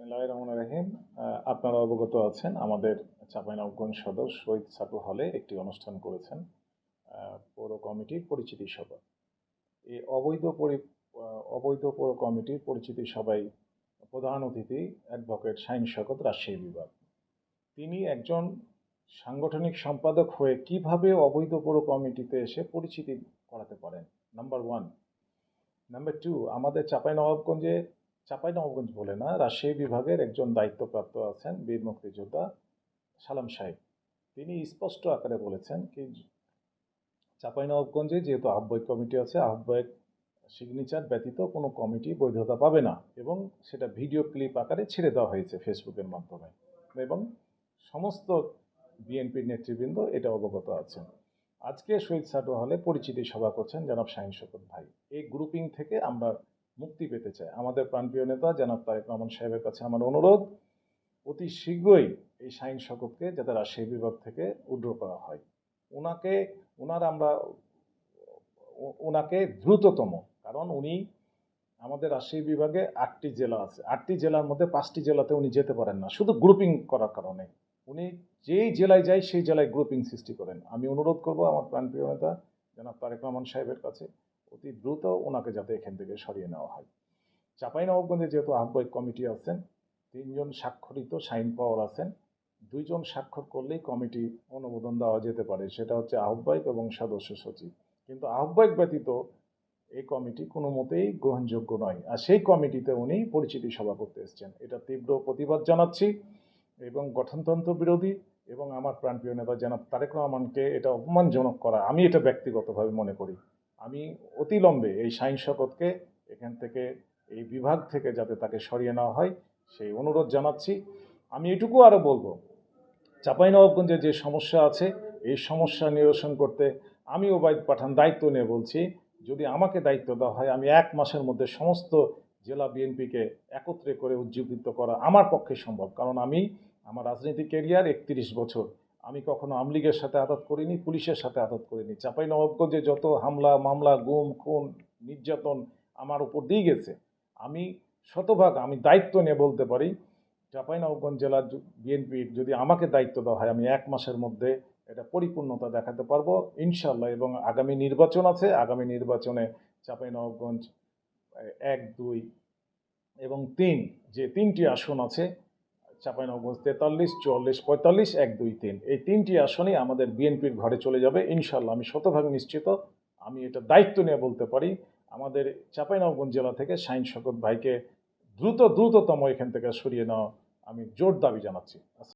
বিসমিল্লাহির রহমানির রহিম। আপনারা অবগত আছেন আমাদের চাঁপাইনবাবগঞ্জ সদর শহীদ ছাত্র হলে একটি অনুষ্ঠান করেছেন পৌর কমিটির পরিচিতি সভা। এই অবৈধ পৌর কমিটির পরিচিতি সভায় প্রধান অতিথি অ্যাডভোকেট শাহীন শওকত, রাজশাহী বিভাগ। তিনি একজন সাংগঠনিক সম্পাদক হয়ে কিভাবে অবৈধ পৌর কমিটিতে এসে পরিচিতি করাতে পারেন, নাম্বার ওয়ান। নাম্বার টু, আমাদের চাঁপাইনবাবগঞ্জ বলে না, রাজশাহী বিভাগের একজন দায়িত্বপ্রাপ্ত আছেন বীর মুক্তিযোদ্ধা সালাম সাহেব। তিনি স্পষ্ট আকারে বলেছেন কি চাঁপাইনবাবগঞ্জে যেহেতু আহ্বায়ক কমিটি আছে, আহ্বায়ক সিগনেচার ব্যতীত কোনো কমিটি বৈধতা পাবে না, এবং সেটা ভিডিও ক্লিপ আকারে ছেড়ে দেওয়া হয়েছে ফেসবুকের মাধ্যমে, এবং সমস্ত বিএনপির নেতৃবৃন্দ এটা অবগত আছেন। আজকে শহীদ ছাত্র হলে পরিচিতি সভা করছেন জনাব শাহীন শওকত ভাই। এই গ্রুপিং থেকে আমরা মুক্তি পেতে চাই। আমাদের প্রাণপ্রিয় নেতা জনাব তারেক রহমান সাহেবের কাছে আমার অনুরোধ, অতি শীঘ্রই এই শাহীন শওকতকে যাতে রাজশাহী বিভাগ থেকে উইথড্র করা হয়। ওনাকে দ্রুততম, কারণ উনি আমাদের রাজশাহী বিভাগে 8টি জেলা আছে, 8টি জেলার মধ্যে 5টি জেলাতে উনি যেতে পারেন না, শুধু গ্রুপিং করার কারণে। উনি যেই জেলায় যায় সেই জেলায় গ্রুপিং সৃষ্টি করেন। আমি অনুরোধ করব আমার প্রাণপ্রিয় নেতা জনাব তারেক রহমান সাহেবের কাছে অতি দ্রুত ওনাকে যাতে এখান থেকে সরিয়ে নেওয়া হয়। চাঁপাইনবাবগঞ্জে যেহেতু আহ্বায়ক কমিটি আছেন, 3 জন স্বাক্ষরিত সাইন পাওয়ার আছেন, 2 জন স্বাক্ষর করলেই কমিটি অনুমোদন দেওয়া যেতে পারে, সেটা হচ্ছে আহ্বায়ক এবং সদস্য সচিব। কিন্তু আহ্বায়ক ব্যতীত এই কমিটি কোনো মতেই গ্রহণযোগ্য নয়, আর সেই কমিটিতে উনি পরিচিতি সভা করতে এসেছেন। এটা তীব্র প্রতিবাদ জানাচ্ছি, এবং গঠনতন্ত্র বিরোধী, এবং আমার প্রাণপ্রিয় নেতা জনাব তারেক রহমানকে এটা অপমানজনক করা, আমি এটা ব্যক্তিগতভাবে মনে করি। আমি অতিলম্বে এই শাহীন শওকতকে এখান থেকে, এই বিভাগ থেকে যাতে তাকে সরিয়ে নেওয়া হয় সেই অনুরোধ জানাচ্ছি। আমি এটুকু আরও বলবো, চাঁপাইনবাবগঞ্জে যে সমস্যা আছে এই সমস্যা নিরসন করতে আমি ওবায়দ পাঠান দায়িত্ব নিয়ে বলছি, যদি আমাকে দায়িত্ব দেওয়া হয় আমি 1 মাসের মধ্যে সমস্ত জেলা বিএনপিকে একত্রে করে উজ্জীবিত করা আমার পক্ষে সম্ভব। কারণ আমার রাজনৈতিক ক্যারিয়ার 31 বছর, আমি কখনো আওয়ামী লীগের সাথে আঘাত করিনি, পুলিশের সাথে আঘাত করিনি। চাঁপাইনবাবগঞ্জে যত হামলা মামলা, গুম খুন নির্যাতন আমার উপর দিয়ে গেছে, আমি শতভাগ আমি দায়িত্ব নিয়ে বলতে পারি, চাঁপাইনবাবগঞ্জ জেলার বিএনপির যদি আমাকে দায়িত্ব দেওয়া হয় আমি 1 মাসের মধ্যে এটা পরিপূর্ণতা দেখাতে পারবো ইনশাল্লাহ। এবং আগামী নির্বাচন আছে, আগামী নির্বাচনে চাঁপাইনবাবগঞ্জ 1, 2 এবং 3 যে 3টি আসন আছে, চাঁপাইনবাবগঞ্জ 43, 44, 45, 1, 2, 3, এই 3টি আসনই আমাদের বিএনপির ঘরে চলে যাবে ইনশাল্লাহ। আমি শতভাগ নিশ্চিত, আমি এটা দায়িত্ব নিয়ে বলতে পারি। আমাদের চাঁপাইনবাবগঞ্জ জেলা থেকে শাহীন শওকত ভাইকে দ্রুততম এখান থেকে সরিয়ে নেওয়া আমি জোর দাবি জানাচ্ছি।